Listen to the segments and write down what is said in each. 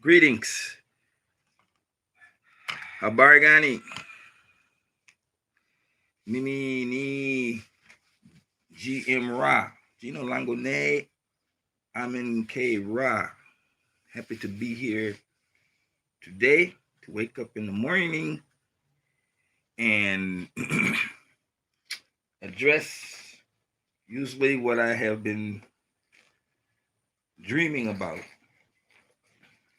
Greetings. Habari gani? Mimi ni GM Ra. Gino Langone. I'm in K Ra. Happy to be here today to wake up in the morning and address usually what I have been dreaming about.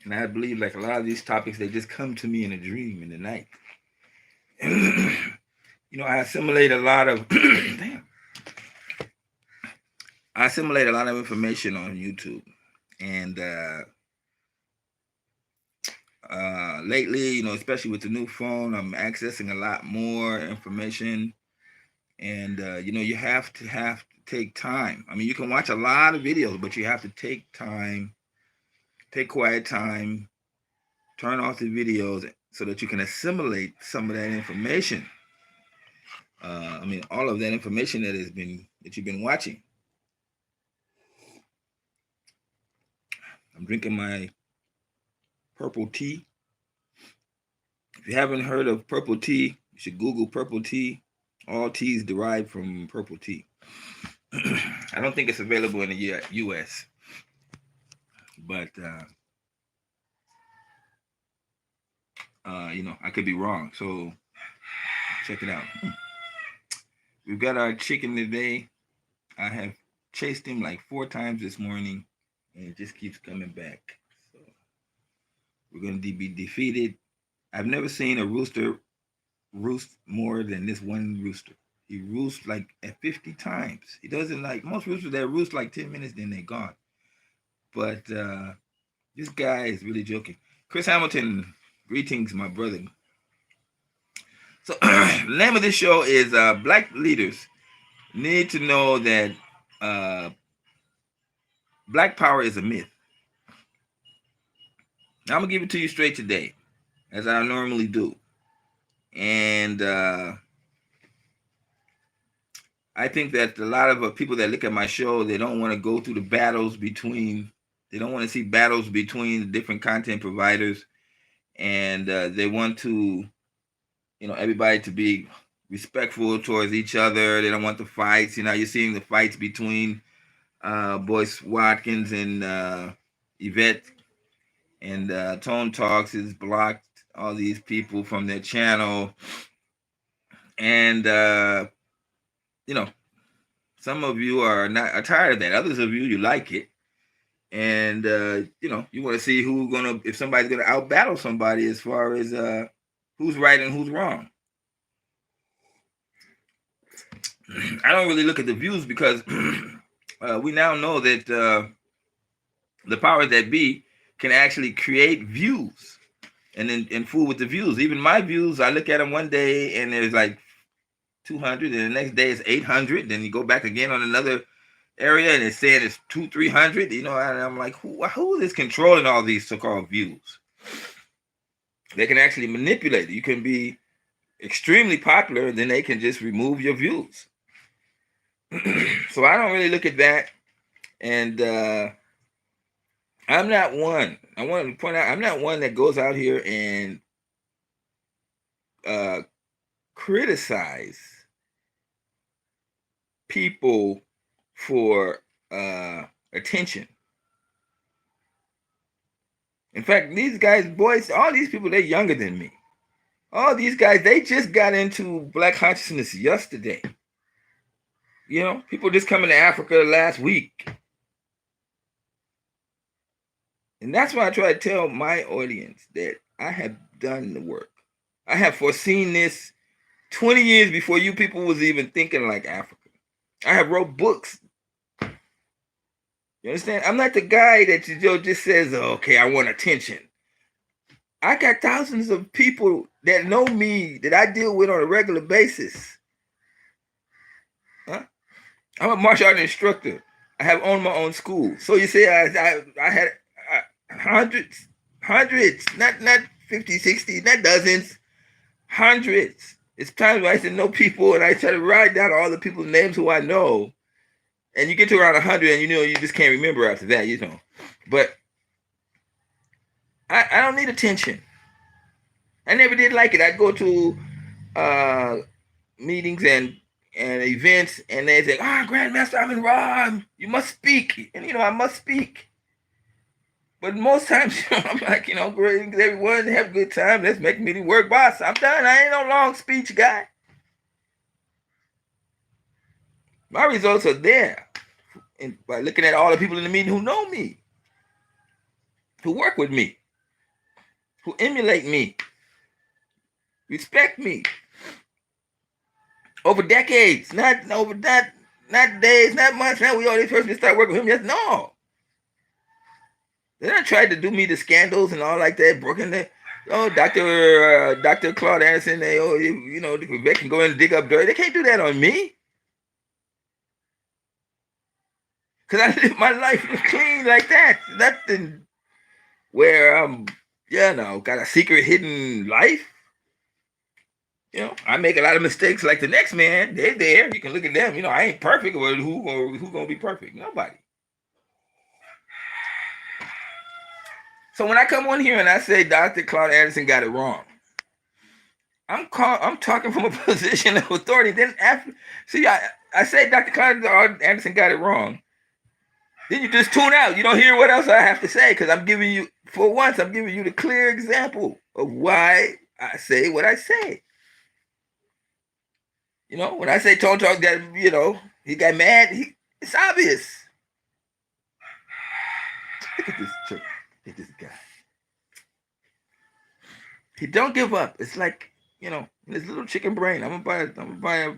And I believe like a lot of these topics, they just come to me in a dream in the night. I assimilate a lot of I assimilate a lot of information on YouTube. And lately, especially with the new phone, I'm accessing a lot more information. And you have to take time. I mean, you can watch a lot of videos, but you have to take time, take quiet time, turn off the videos so that you can assimilate some of that information. All of that information that you've been watching. I'm drinking my purple tea. If you haven't heard of purple tea, you should Google purple tea. All teas derived from purple tea. I don't think it's available in the U.S., but I could be wrong. So check it out. We've got our chicken today. I have chased him like 4 times this morning, and it just keeps coming back. So we're going to be defeated. I've never seen a rooster roost more than this one rooster. He roosts like at 50 times. He doesn't like most roosters that roost like 10 minutes, then they're gone. But this guy is really joking. Chris Hamilton, greetings, my brother. So the name of this show is Black Leaders Need to Know That Black Power is a Myth. Now I'm going to give it to you straight today, as I normally do. And I think that a lot of people that look at my show, they don't want to go through the battles between, they don't want to see battles between the different content providers. And they want to, everybody to be respectful towards each other. They don't want the fights. You're seeing the fights between Boyce Watkins and Yvette. And Tone Talks has blocked all these people from their channel. And, some of you are tired of that. Others of you like it. And, you want to see if somebody's going to out-battle somebody as far as who's right and who's wrong. I don't really look at the views because we now know that the powers that be can actually create views and fool with the views. Even my views, I look at them one day and there's like 200, and the next day it's 800. Then you go back again on another area and it's saying it's 200-300. And I'm like, who is controlling all these so-called views? They can actually manipulate it. You can be extremely popular, and then they can just remove your views. So I don't really look at that. And I'm not one. I want to point out, I'm not one that goes out here and criticize people for attention. In fact, these guys, boys, all these people, they're younger than me. All these guys, they just got into Black consciousness yesterday. People just coming to Africa last week. And that's why I try to tell my audience that I have done the work. I have foreseen this 20 years before you people was even thinking like Africa. I have wrote books. You understand? I'm not the guy that just says, okay, I want attention. I got thousands of people that know me, that I deal with on a regular basis. I'm a martial art instructor. I have owned my own school. So you say I had hundreds, not 50, 60, not dozens, hundreds. It's times where I used to know people and I try to write down all the people's names who I know. And you get to around 100 and you just can't remember after that, But I don't need attention. I never did like it. I'd go to meetings and events, and they say, Grandmaster, I'm in Raw. You must speak. And, I must speak. But most times, I'm like, greetings, everyone. Have a good time. Let's make the meeting work. Boss, I'm done. I ain't no long speech guy. My results are there. And by looking at all the people in the meeting who know me, who work with me, who emulate me, respect me over decades, not days, not months. Now we all this person to start working with him. Just no. They don't try to do me the scandals and all like that, broken the Dr. Claude Anderson, they can go in and dig up dirt. They can't do that on me. Because I live my life clean like that. Nothing where I'm, got a secret hidden life. I make a lot of mistakes like the next man. They're there. You can look at them. I ain't perfect. Or who gonna be perfect? Nobody. So when I come on here and I say Dr. Claude Anderson got it wrong, I'm talking from a position of authority. Then after, I say Dr. Claude Anderson got it wrong. Then you just tune out. You don't hear what else I have to say because I'm giving you the clear example of why I say what I say. When I say Tone Talk got, he got mad, it's obvious. Look at this chick. Look at this guy. He don't give up. It's like, his little chicken brain. I'm gonna buy a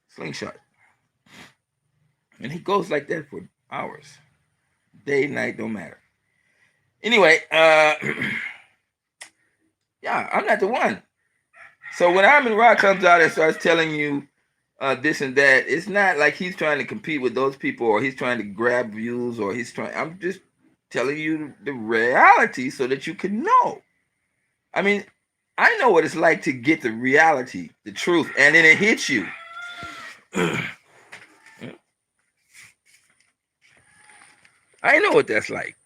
slingshot. And he goes like that for hours. Day, night, don't matter. Anyway, I'm not the one. So when Amon Ra comes out and starts telling you this and that, it's not like he's trying to compete with those people or he's trying to grab views or I'm just telling you the reality so that you can know. I mean, I know what it's like to get the reality, the truth, and then it hits you. I know what that's like.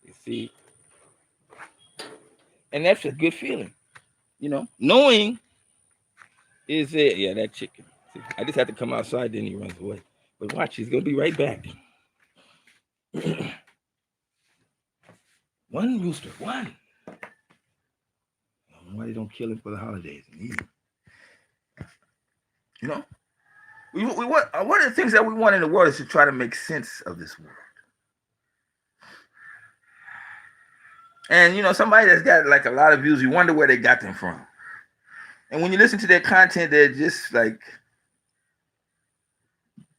You see? And that's a good feeling. Knowing is it. Yeah, that chicken. See, I just have to come outside, then he runs away. But watch, he's going to be right back. One rooster, one. Why they don't kill him for the holidays and eat him? We want, one of the things that we want in the world is to try to make sense of this world. And somebody that's got like a lot of views, you wonder where they got them from. And when you listen to their content, they're just like,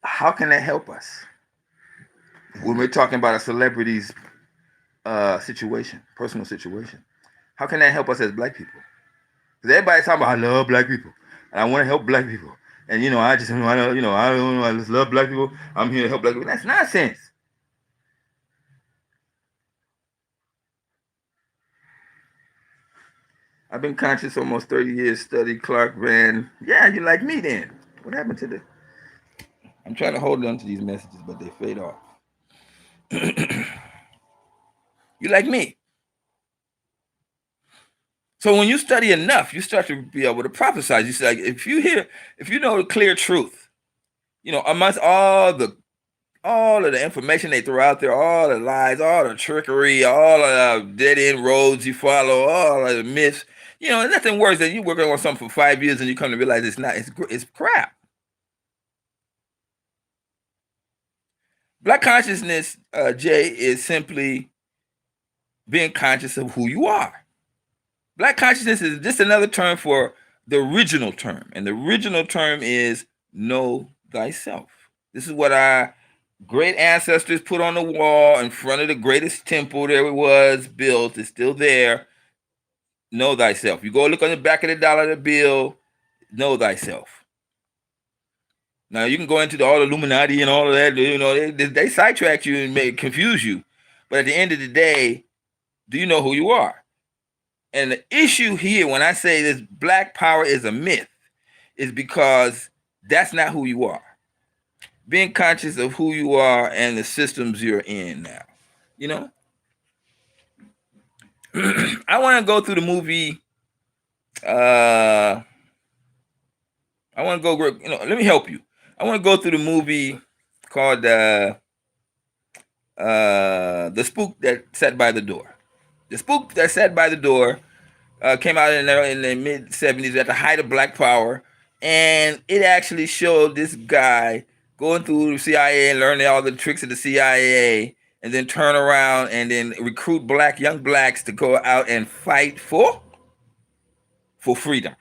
how can that help us? When we're talking about a celebrity's situation, personal situation, how can that help us as black people? Because everybody's talking about, I love black people and I want to help black people. And I just love black people. I'm here to help black people. That's nonsense. I've been conscious almost 30 years, studied Clark Van. Yeah, you like me then. What happened to I'm trying to hold on to these messages, but they fade off. You like me. So when you study enough, you start to be able to prophesize. You say, like, if you know the clear truth, amongst all of the information they throw out there, all the lies, all the trickery, all of the dead end roads you follow, all of the myths, nothing worse than you working on something for 5 years and you come to realize it's crap. Black consciousness, Jay, is simply being conscious of who you are. Black consciousness is just another term for the original term. And the original term is know thyself. This is what our great ancestors put on the wall in front of the greatest temple there was built. It's still there. Know thyself. You go look on the back of the dollar bill, know thyself. Now you can go into all the Illuminati and all of that. They sidetrack you and confuse you. But at the end of the day, do you know who you are? And the issue here, when I say this black power is a myth, is because That's not who you are. Being conscious of who you are and the systems you're in now. You know, I want to go through the movie. I want to go. Let me help you. I want to go through the movie called The Spook That Sat by the Door. The Spook That Sat by the Door came out in the mid 70s at the height of Black Power, and it actually showed this guy going through the CIA and learning all the tricks of the CIA, and then turn around and then recruit young blacks to go out and fight for freedom.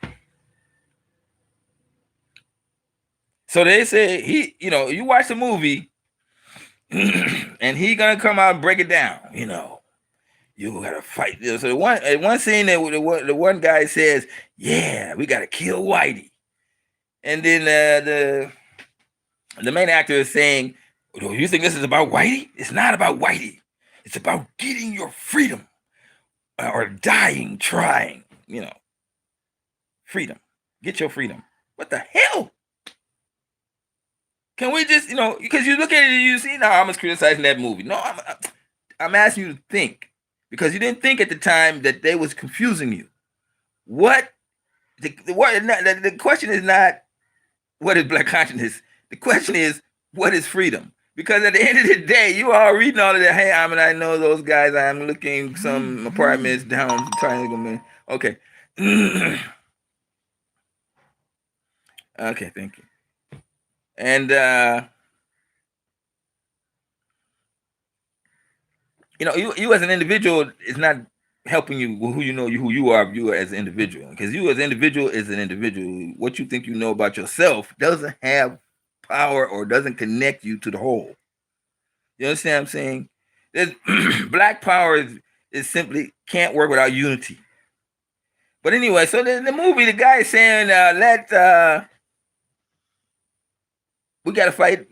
So they say you watch the movie, and he gonna come out and break it down. You gotta fight. So the one scene that the one guy says, "Yeah, we gotta kill Whitey," and then the main actor is saying, "Do you think this is about Whitey? It's not about Whitey. It's about getting your freedom or dying trying. Freedom. Get your freedom. What the hell? Can we just because you look at it and you see now I'm just criticizing that movie. No, I'm asking you to think." Because you didn't think at the time that they was confusing you. The question is not what is black consciousness. The question is what is freedom. Because at the end of the day, you are reading all of that. Hey, I know those guys. I'm looking some apartments down trying to go. Okay. Okay, thank you. And you as an individual is not helping you who you are as an individual, because you as an individual is an individual. What you think you know about yourself doesn't have power or doesn't connect you to the whole. You understand what I'm saying? Black power is simply can't work without unity. But anyway, so the movie, the guy is saying we gotta fight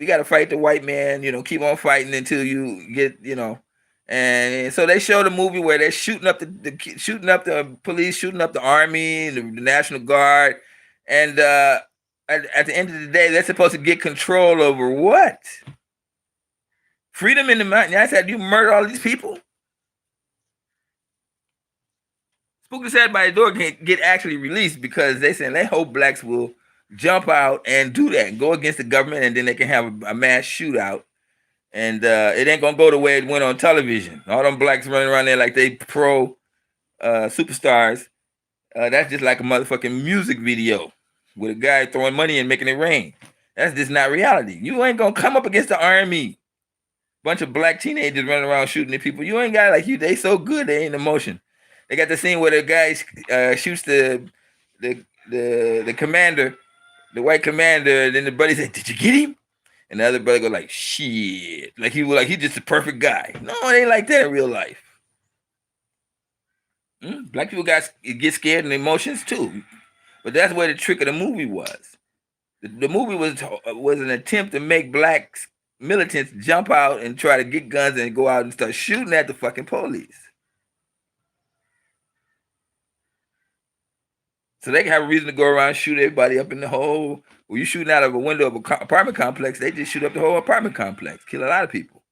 the white man, keep on fighting until you get, and so they show the movie where they're shooting up the police, shooting up the army, the National Guard, and at the end of the day, they're supposed to get control over what? Freedom in the mountain. I said, you murder all these people. Spook That Sat by the Door get actually released because they hope blacks will jump out and do that and go against the government, and then they can have a mass shootout. And it ain't gonna go the way it went on television. All them blacks running around there like they pro superstars. That's just like a motherfucking music video with a guy throwing money and making it rain. That's just not reality. You ain't gonna come up against the army. Bunch of black teenagers running around shooting at people. You ain't got they so good they ain't emotion. They got the scene where the guy shoots the commander, the white commander, and then the buddy said, "Did you get him?" And the other brother go like, "Shit," like he's just a perfect guy. No, it ain't like that in real life. Black people get scared and emotions too, but that's where the trick of the movie was. The movie was an attempt to make black militants jump out and try to get guns and go out and start shooting at the fucking police. So they can have a reason to go around and shoot everybody up in the whole. Well, you shooting out of a window of an apartment complex, they just shoot up the whole apartment complex, kill a lot of people.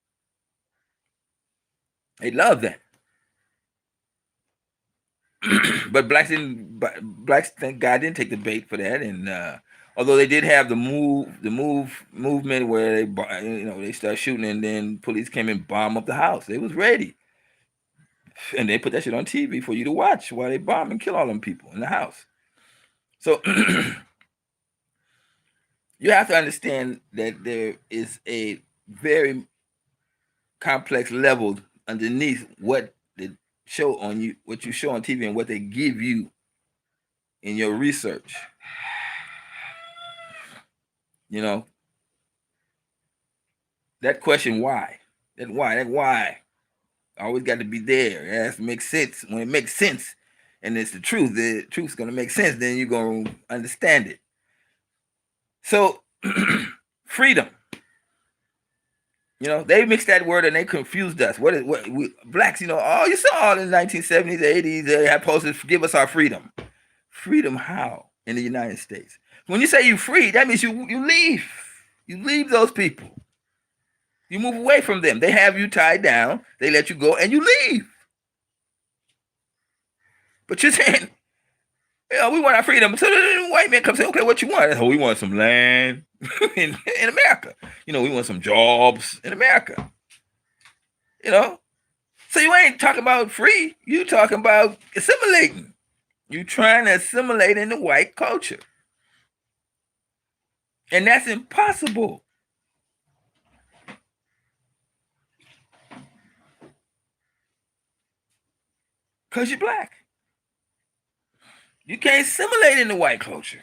They love that. But blacks, thank God, didn't take the bait for that. And although they did have the movement where they start shooting, and then police came and bomb up the house. They was ready, and they put that shit on TV for you to watch while they bomb and kill all them people in the house. So you have to understand that there is a very complex level underneath what the show on you, what you show on TV, and what they give you in your research. That question, why? That why always got to be there. It has to make sense. When it makes sense, and it's the truth's going to make sense, then you're going to understand it. So, freedom. They mixed that word and they confused us. Blacks, you saw all in the 1970s, 80s, they had posters, give us our freedom. Freedom how? in the United States. When you say you free, that means you leave. You leave those people. You move away from them. They have you tied down. They let you go, and you leave. But you're saying, we want our freedom. So the white man comes and say, okay, what you want? Oh, we want some land in America. We want some jobs in America. So you ain't talking about free. You talking about assimilating. You trying to assimilate in the white culture. And that's impossible. Because you're black. You can't assimilate in the white culture.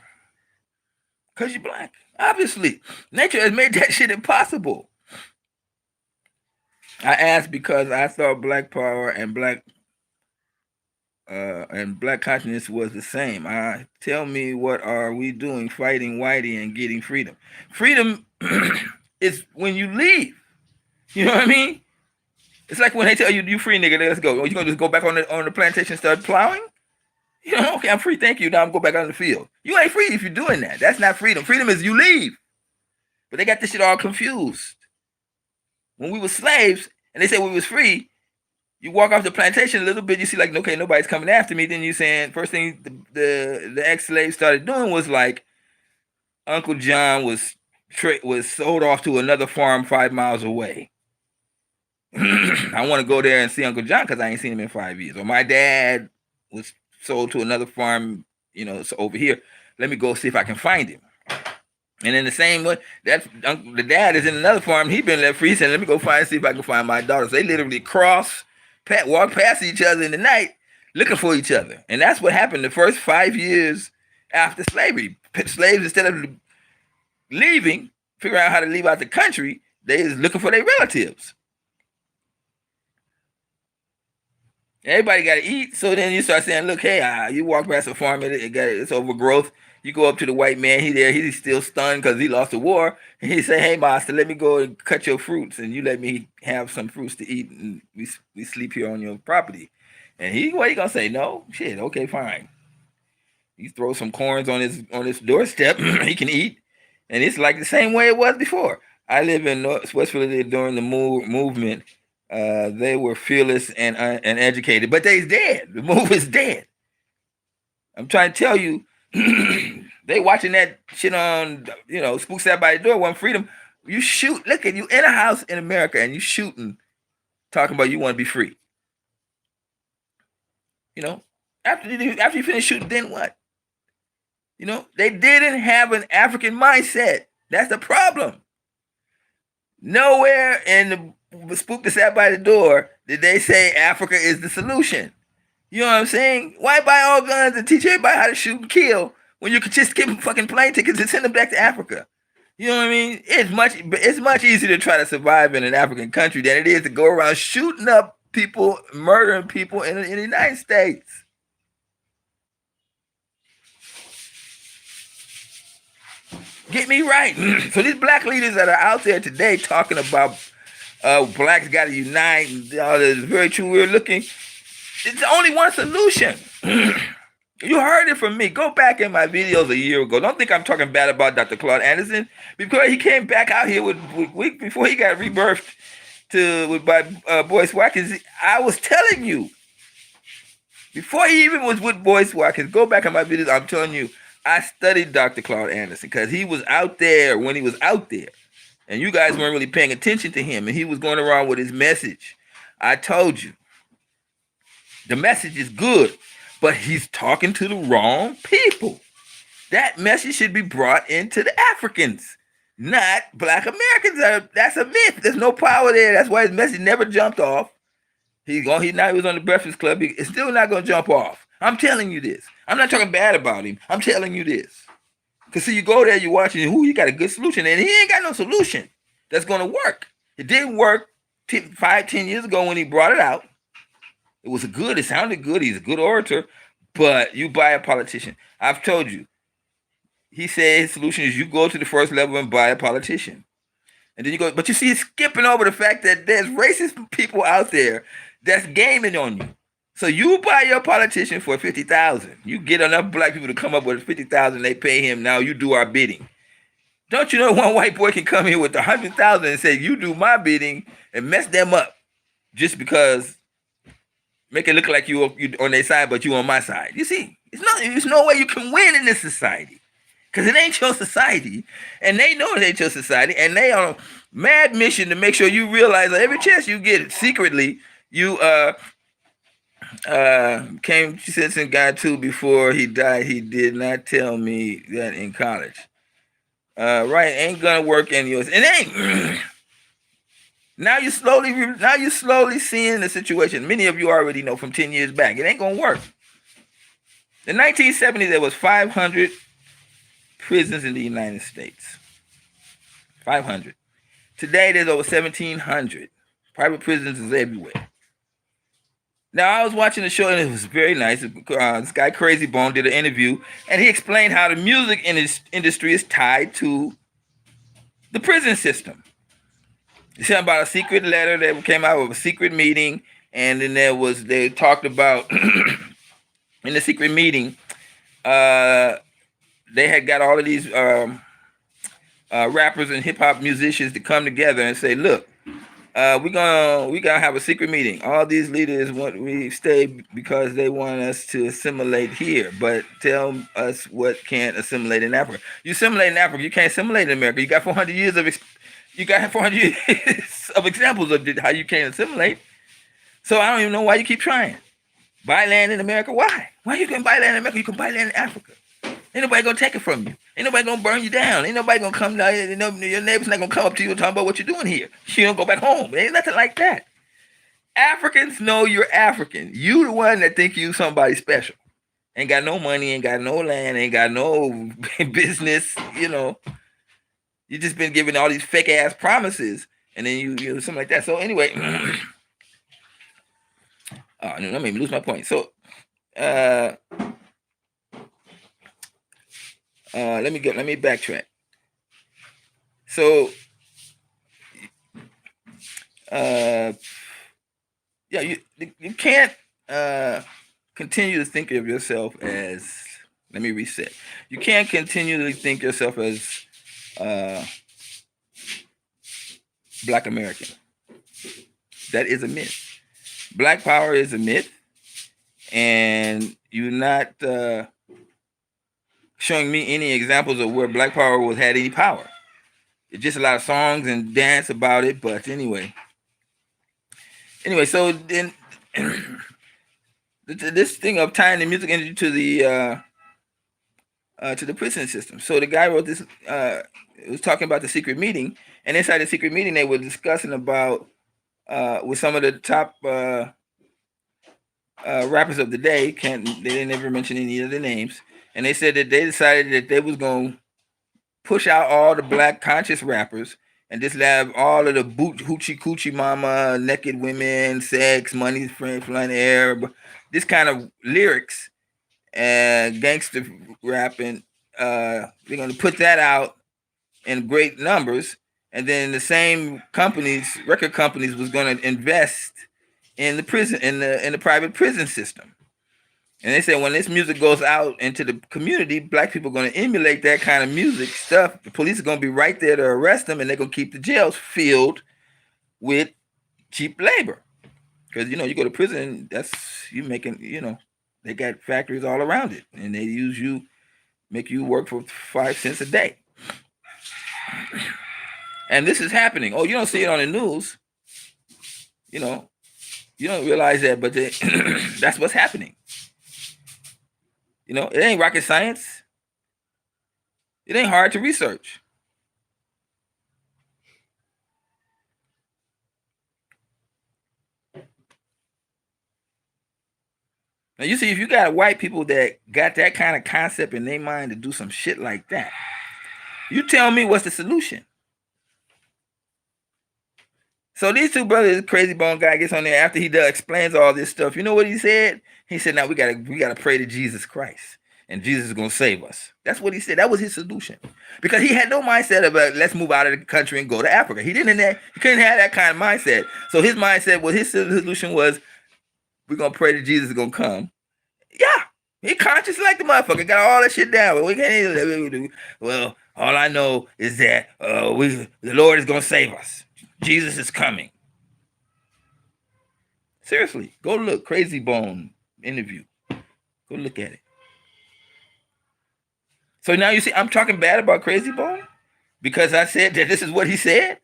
Because you're black. Obviously. Nature has made that shit impossible. I asked because I thought black power and black consciousness was the same. Tell me, what are we doing fighting whitey and getting freedom? Freedom is when you leave. You know what I mean? It's like when they tell you, you free, nigga, let's go. You gonna just go back on the plantation and start plowing? Okay, I'm free, thank you. Now I'm go back out in the field. You ain't free if you're doing that. That's not freedom. Freedom is you leave. But they got this shit all confused. When we were slaves and they said we was free, you walk off the plantation a little bit, you see like, okay, nobody's coming after me. Then you saying, first thing the ex-slaves started doing was like, Uncle John was sold off to another farm 5 miles away. I want to go there and see Uncle John because I ain't seen him in 5 years. Or my dad was sold to another farm, so over here. Let me go see if I can find him. And in the same way, the dad is in another farm. He been left free. He said, let me go see if I can find my daughters. They literally walk past each other in the night looking for each other. And that's what happened the first 5 years after slavery. Slaves, instead of leaving, figuring out how to leave out the country, they was looking for their relatives. Everybody got to eat. So then you start saying, look, hey, you walk past a farm, it's overgrowth. You go up to the white man, he's still stunned because he lost the war. And he say, hey, master, let me go and cut your fruits and you let me have some fruits to eat and we sleep here on your property. And what he gonna say? No? Shit, okay, fine. He throws some corns on his doorstep, he can eat. And it's like the same way it was before. I live in West Philadelphia during the movement. They were fearless and educated, but they's dead. The move is dead. I'm trying to tell you, they watching that shit on, Spook Sat by the Door, One Freedom. You shoot, look at you in a house in America and you shooting, talking about you want to be free. After you finish shooting, then what? They didn't have an African mindset. That's the problem. Nowhere in the Spook that Sat by the Door did they say Africa is the solution. You know what I'm saying? Why buy all guns and teach everybody how to shoot and kill when you could just give them fucking plane tickets and send them back to Africa? You know what I mean? It's much easier to try to survive in an African country than it is to go around shooting up people, murdering people in the United States. Get me right. So these black leaders that are out there today talking about blacks got to unite and all this is very true. We're looking. It's only one solution. You heard it from me. Go back in my videos a year ago. Don't think I'm talking bad about Dr. Claude Anderson because he came back out here with week before he got rebirthed by Boyce Watkins. I was telling you before he even was with Boyce Watkins. Go back in my videos. I'm telling you, I studied Dr. Claude Anderson because he was out there when he was out there, and you guys weren't really paying attention to him, and he was going around with his message. I told you. The message is good, but he's talking to the wrong people. That message should be brought into the Africans, not black Americans. That's a myth. There's no power there. That's why his message never jumped off. Now he was on the Breakfast Club. It's still not going to jump off. I'm telling you this. I'm not talking bad about him. I'm telling you this. Because see, you go there, you're watching, he got a good solution, and he ain't got no solution that's going to work. It didn't work 5-10 years ago when he brought it out. It sounded good. He's a good orator, but you buy a politician. I've told you. He said his solution is you go to the first level and buy a politician. And then you go, but you see, he's skipping over the fact that there's racist people out there that's gaming on you. So you buy your politician for 50,000. You get enough black people to come up with 50,000. They pay him. Now you do our bidding. Don't you know one white boy can come here with 100,000 and say you do my bidding and mess them up just because make it look like you on their side, but you on my side. You see, there's no way you can win in this society because it ain't your society, and they know it ain't your society, and they on a mad mission to make sure you realize that every chance you get secretly, you came to Citizen God too before he died. He did not tell me that in college. Right, ain't gonna work in yours. It ain't. Now you slowly seeing the situation. Many of you already know from 10 years back. It ain't gonna work. In 1970, there was 500 prisons in the United States. 500. Today, there's over 1,700. Private prisons is everywhere. Now, I was watching the show, and it was very nice. This guy, Crazy Bone, did an interview, and he explained how the music industry is tied to the prison system. He said about a secret letter that came out of a secret meeting, and then they talked about, in the secret meeting, they had got all of these rappers and hip-hop musicians to come together and say, look, we're gonna have a secret meeting. All these leaders we stay because they want us to assimilate here, but tell us what can't assimilate in Africa. You assimilate in Africa, you can't assimilate in America. You got 400 years of examples of how you can't assimilate. So I don't even know why you keep trying. Buy land in America? Why? Why you can buy land in America? You can buy land in Africa. Ain't nobody gonna take it from you. Ain't nobody gonna burn you down. Ain't nobody gonna come down. Your neighbor's not gonna come up to you and talk about what you're doing here. You don't go back home. Ain't nothing like that. Africans know you're African. You the one that think you somebody special. Ain't got no money, ain't got no land, ain't got no business, You just been given all these fake ass promises, and then you something like that. So anyway, let me lose my point. So let me backtrack. So you can't continue to think of yourself as, let me reset. You can't continually think yourself as Black American. That is a myth. Black power is a myth, and you're not showing me any examples of where Black power had any power. It's just a lot of songs and dance about it, but anyway, so then this thing of tying the music industry to the prison system. So the guy wrote this. It was talking about the secret meeting, and inside the secret meeting, they were discussing about with some of the top rappers of the day. They didn't ever mention any of the names, and they said that they decided that they was going to push out all the Black conscious rappers and just have all of the hoochie coochie mama, naked women, sex, money, flying air, this kind of lyrics and gangster rapping. They're going to put that out in great numbers, and then the same record companies, was going to invest in the prison, in the private prison system. And they said when this music goes out into the community, Black people are going to emulate that kind of music stuff. The police are going to be right there to arrest them, and they're going to keep the jails filled with cheap labor. Because, you go to prison, that's you making, they got factories all around it, and they make you work for 5 cents a day. And this is happening. Oh, you don't see it on the news. You don't realize that, but that's what's happening. It ain't rocket science. It ain't hard to research. Now, you see, if you got white people that got that kind of concept in their mind to do some shit like that, you tell me what's the solution. So these two brothers, Crazy Bone guy gets on there after he explains all this stuff. You know what he said? He said, now we gotta pray to Jesus Christ, and Jesus is gonna save us. That's what he said. That was his solution, because he had no mindset about let's move out of the country and go to Africa. He couldn't have that kind of mindset. So his mindset was, his solution was, we're gonna pray that Jesus is gonna come. Yeah, he conscious like the motherfucker. Got all that shit down, but we can't do. Well, all I know is that the Lord is gonna save us. Jesus is coming. Seriously, go look. Crazy Bone interview. Go look at it. So now you see, I'm talking bad about Crazy Bone because I said that this is what he said.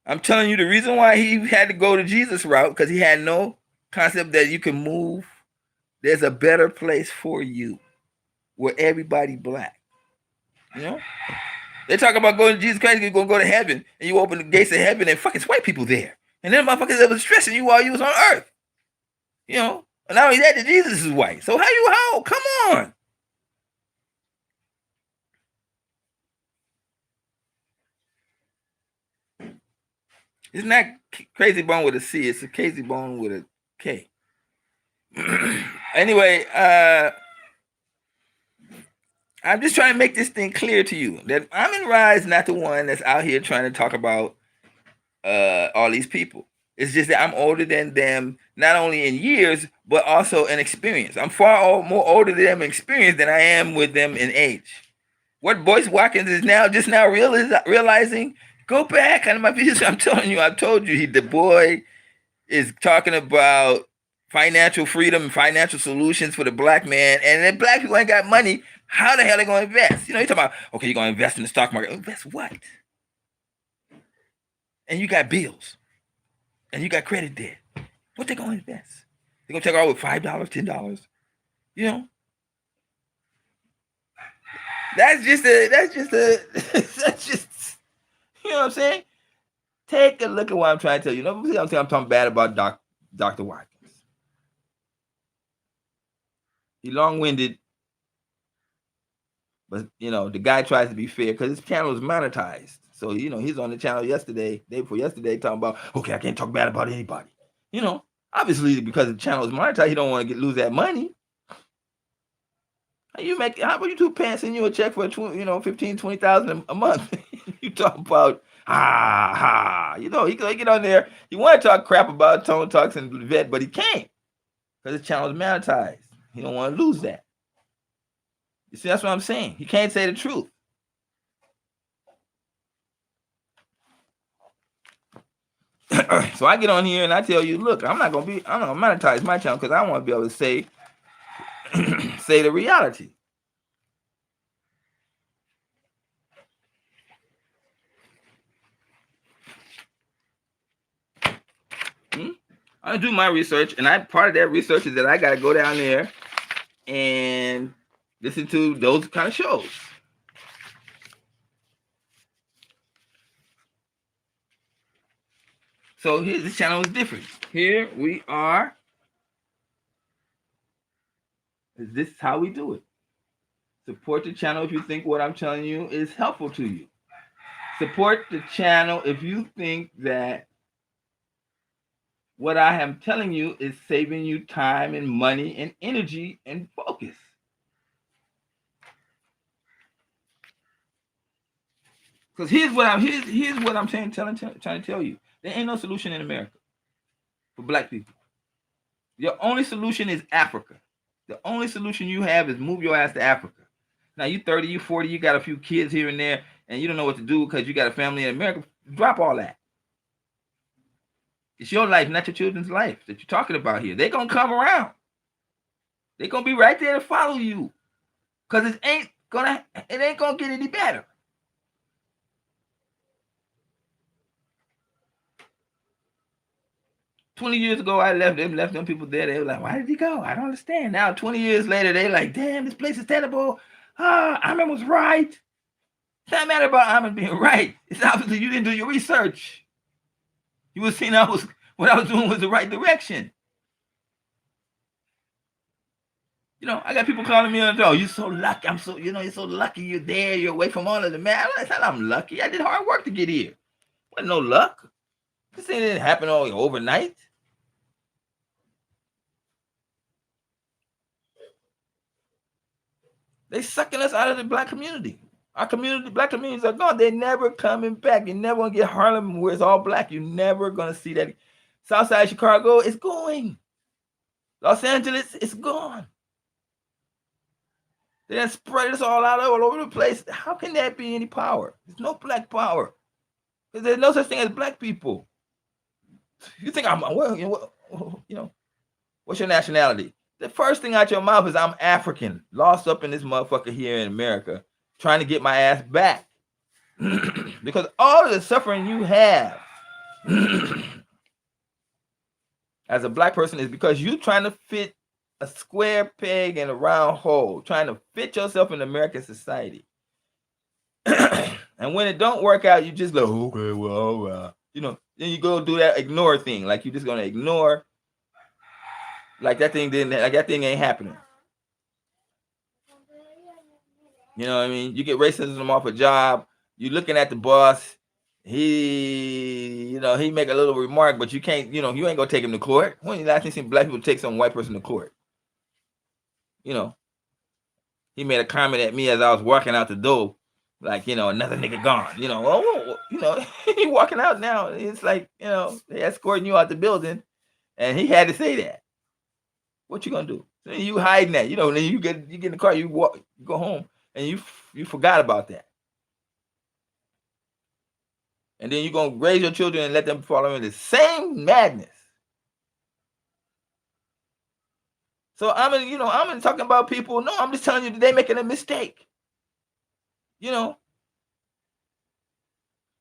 I'm telling you the reason why he had to go to Jesus route because he had no concept that you can move. There's a better place for you where everybody black. You know? They talk about going to Jesus Christ, you're going to go to heaven, and you open the gates of heaven and fucking white people there. And then motherfuckers that was stressing you while you was on earth. You know? And not only that, the Jesus is white. So how? Come on. It's not Crazy Bone with a C. It's a Crazy Bone with a K. Anyway, I'm just trying to make this thing clear to you that Amon Ra is not the one that's out here trying to talk about all these people. It's just that I'm older than them, not only in years, but also in experience. I'm far more older than them in experience than I am with them in age. What Boyce Watkins is just now realizing, go back on my videos. I'm telling you, I've told you, the boy is talking about financial freedom and financial solutions for the black man. And if black people ain't got money, how the hell are they going to invest? You know, you're talking about, okay, you're going to invest in the stock market. Invest what? And you got bills. And you got credit debt. What they going to invest? They're going to take all with $5, $10. You know? That's just, you know what I'm saying? Take a look at what I'm trying to tell you. I'm talking bad about Dr. Watkins. He long-winded, but, you know, the guy tries to be fair because his channel is monetized. So, you know, he's on the channel day before yesterday, talking about, okay, I can't talk bad about anybody. You know, obviously because the channel is monetized, he don't want to lose that money. How about you two pants send you a check for 15, 20,000 a month? You talk about you know, he can get on there. He want to talk crap about Tone Talks and Vet, but he can't because his channel is monetized. He don't want to lose that. You see, that's what I'm saying. He can't say the truth. So I get on here and I tell you, look, I'm not gonna monetize my channel because I want to be able to say say the reality. I do my research, and part of that research is that I got to go down there and listen to those kind of shows. So here, this channel is different. Here we are. This is how we do it. Support the channel if you think what I'm telling you is helpful to you. Support the channel if you think that what I am telling you is saving you time and money and energy and focus. Because here's what I'm trying to tell you. There ain't no solution in America for black people. Your only solution is Africa. The only solution you have is move your ass to Africa. Now you 30, you 40, you got a few kids here and there, and you don't know what to do because you got a family in America. Drop all that. It's your life, not your children's life that you're talking about here. They're going to come around. They're going to be right there to follow you. Because it ain't going to get any better. $20 years ago, I left them people there. They were like, why did he go? I don't understand. Now, 20 years later, they're like, damn, this place is terrible. Amon was right. It's not matter about Amon being right. It's obviously you didn't do your research. You were seeing what I was doing was the right direction. You know, I got people calling me on the, you're so lucky. You're so lucky you're there. You're away from all of the man. I'm lucky. I did hard work to get here. Wasn't no luck. This thing didn't happen all overnight. They sucking us out of the black community. Our community, black communities are gone. They're never coming back. You're never going to get Harlem where it's all black. You're never going to see that. Southside Chicago is going. Los Angeles is gone. They done spread us all out all over the place. How can that be any power? There's no black power. Because there's no such thing as black people. You think I'm well, what's your nationality? The first thing out your mouth is I'm African, lost up in this motherfucker here in America, trying to get my ass back. Because all of the suffering you have as a black person is because you trying to fit a square peg in a round hole, trying to fit yourself in American society. And when it don't work out, you just go, okay, well, then you go do that ignore thing, like you're just gonna ignore, like that thing ain't happening. You know what I mean? You get racism off a job. You looking at the boss. He make a little remark, but you can't. You ain't gonna take him to court. When you last seen black people take some white person to court? He made a comment at me as I was walking out the door, like another nigga gone. He walking out now. It's like they escorting you out the building, and he had to say that. What you gonna do? So you hiding that? Then you get in the car, you walk, you go home, and you forgot about that. And then you're gonna raise your children and let them follow in the same madness. So I'm talking about people. No, I'm just telling you that they're making a mistake.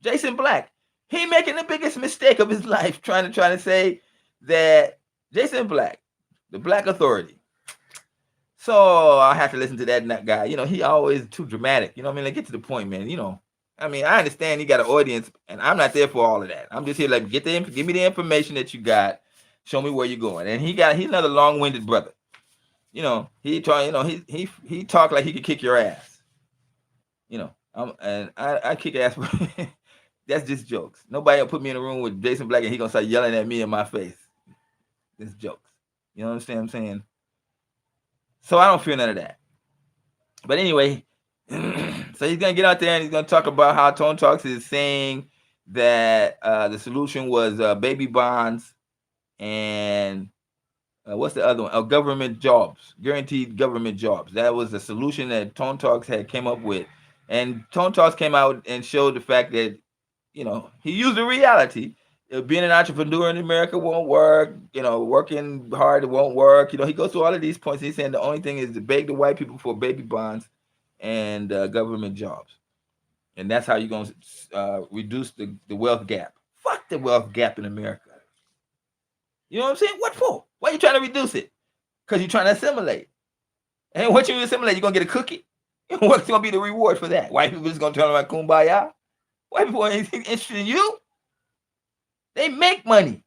Jason Black, he making the biggest mistake of his life, trying to say that Jason Black, the Black Authority. So I have to listen to that guy. He always too dramatic. Like, get to the point, man. I understand he got an audience, and I'm not there for all of that. I'm just here like give me the information that you got, show me where you're going. And he's another long-winded brother. He talk like he could kick your ass. I kick ass. That's just jokes. Nobody will put me in a room with Jason Black and he gonna start yelling at me in my face. It's jokes. You understand what I'm saying? So I don't feel none of that. But anyway, so he's gonna get out there and he's gonna talk about how Tone Talks is saying that the solution was baby bonds and what's the other one? Government jobs, guaranteed government jobs. That was the solution that Tone Talks had came up with, and Tone Talks came out and showed the fact that he used the reality. Being an entrepreneur in America won't work. Working hard, it won't work. He goes through all of these points. He's saying the only thing is to beg the white people for baby bonds and government jobs. And that's how you're going to reduce the wealth gap. Fuck the wealth gap in America. You know what I'm saying? What for? Why are you trying to reduce it? Because you're trying to assimilate. And once you assimilate, you're going to get a cookie. What's going to be the reward for that? White people just going to turn around kumbaya? White people ain't interested in you. They make money.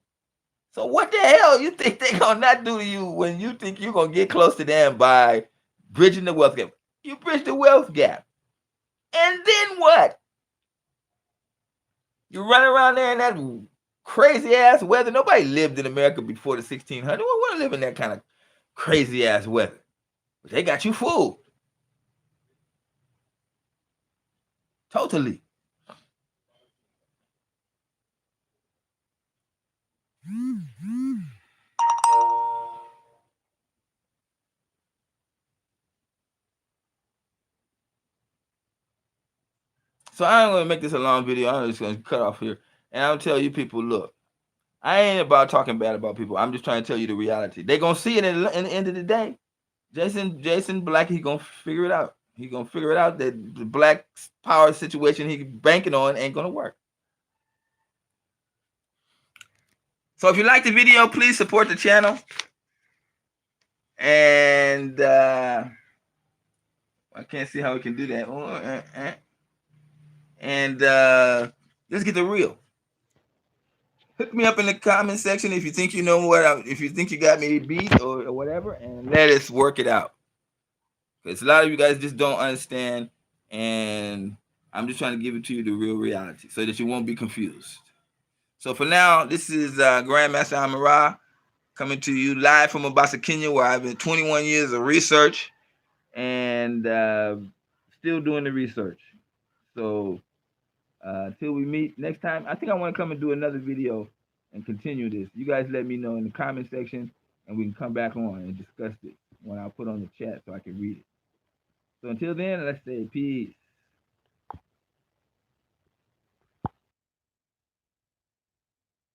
So what the hell you think they're going to not do to you when you think you're going to get close to them by bridging the wealth gap? You bridge the wealth gap. And then what? You run around there in that crazy ass weather. Nobody lived in America before the 1600s. We want to live in that kind of crazy ass weather. But they got you fooled. Totally. So I ain't gonna make this a long video. I'm just gonna cut off here, and I'll tell you people, look, I ain't about talking bad about people. I'm just trying to tell you the reality. They gonna see it in the end of the day. Jason Black, he gonna figure it out. He gonna figure it out that the black power situation he banking on ain't gonna work. So if you like the video, please support the channel. And I can't see how we can do that. And let's get the real. Hook me up in the comment section if you think you know if you think you got me beat or whatever, and let us work it out. Because a lot of you guys just don't understand, and I'm just trying to give it to you the real reality so that you won't be confused. So for now, this is Grandmaster Amara coming to you live from Mombasa, Kenya, where I've been 21 years of research and still doing the research. So until we meet next time, I think I want to come and do another video and continue this. You guys let me know in the comment section and we can come back on and discuss it when I put on the chat so I can read it. So until then, let's say peace.